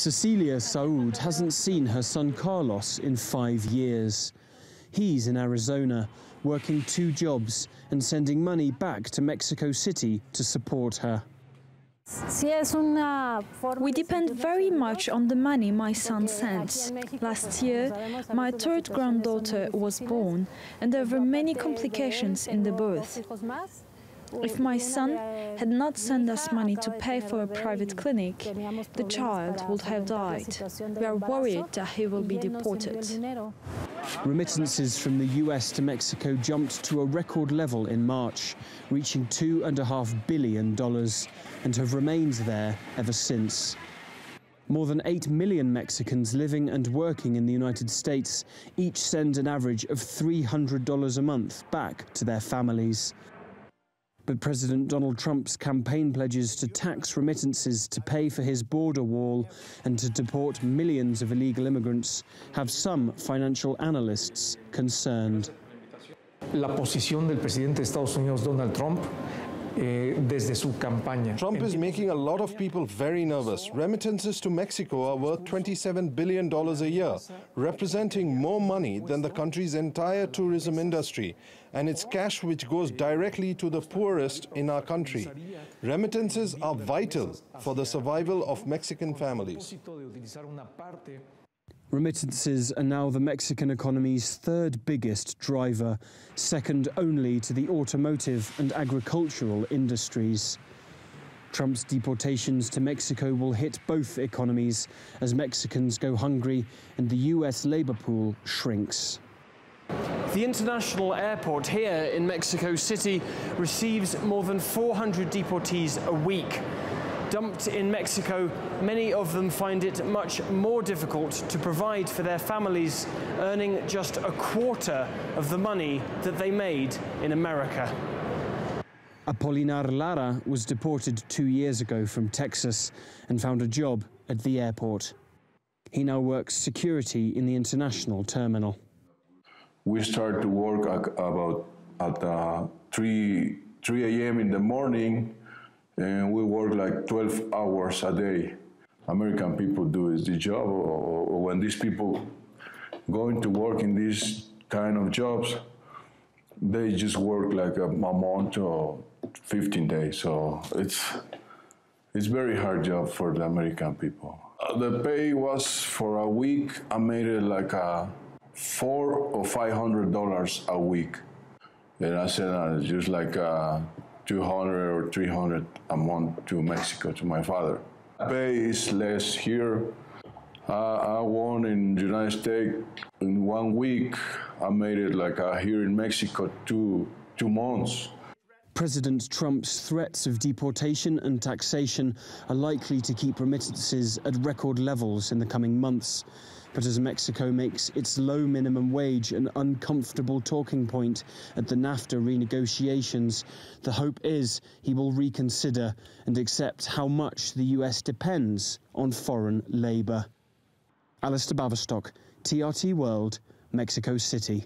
Cecilia Saud hasn't seen her son Carlos in 5 years. He's in Arizona, working 2 jobs and sending money back to Mexico City to support her. We depend very much on the money my son sends. Last year, my 3rd granddaughter was born, and there were many complications in the birth. If my son had not sent us money to pay for a private clinic, the child would have died. We are worried that he will be deported. Remittances from the US to Mexico jumped to a record level in March, reaching $2.5 billion, and have remained there ever since. More than 8 million Mexicans living and working in the United States each send an average of $300 a month back to their families. But President Donald Trump's campaign pledges to tax remittances to pay for his border wall and to deport millions of illegal immigrants have some financial analysts concerned. La posición del presidente de Estados Unidos, Donald Trump, desde su campaña. Trump is making a lot of people very nervous. Remittances to Mexico are worth $27 billion a year, representing more money than the country's entire tourism industry, and it's cash which goes directly to the poorest in our country. Remittances are vital for the survival of Mexican families. Remittances are now the Mexican economy's 3rd biggest driver, second only to the automotive and agricultural industries. Trump's deportations to Mexico will hit both economies as Mexicans go hungry and the US labor pool shrinks. The international airport here in Mexico City receives more than 400 deportees a week. Dumped in Mexico, many of them find it much more difficult to provide for their families, earning just a quarter of the money that they made in America. Apolinar Lara was deported 2 years ago from Texas and found a job at the airport. He now works security in the international terminal. We start to work at 3 a.m. in the morning, and we work like 12 hours a day. American people do the job, or when these people going to work in these kind of jobs, they just work like a month or 15 days. So it's very hard job for the American people. The pay was for a week, I made it like $400 or $500 a week. And I said just like 200 or 300 a month to Mexico, to my father. Pay is less here. I won in the United States in 1 week. I made it like here in Mexico 2 months. President Trump's threats of deportation and taxation are likely to keep remittances at record levels in the coming months. But as Mexico makes its low minimum wage an uncomfortable talking point at the NAFTA renegotiations, the hope is he will reconsider and accept how much the US depends on foreign labour. Alasdair Baverstock, TRT World, Mexico City.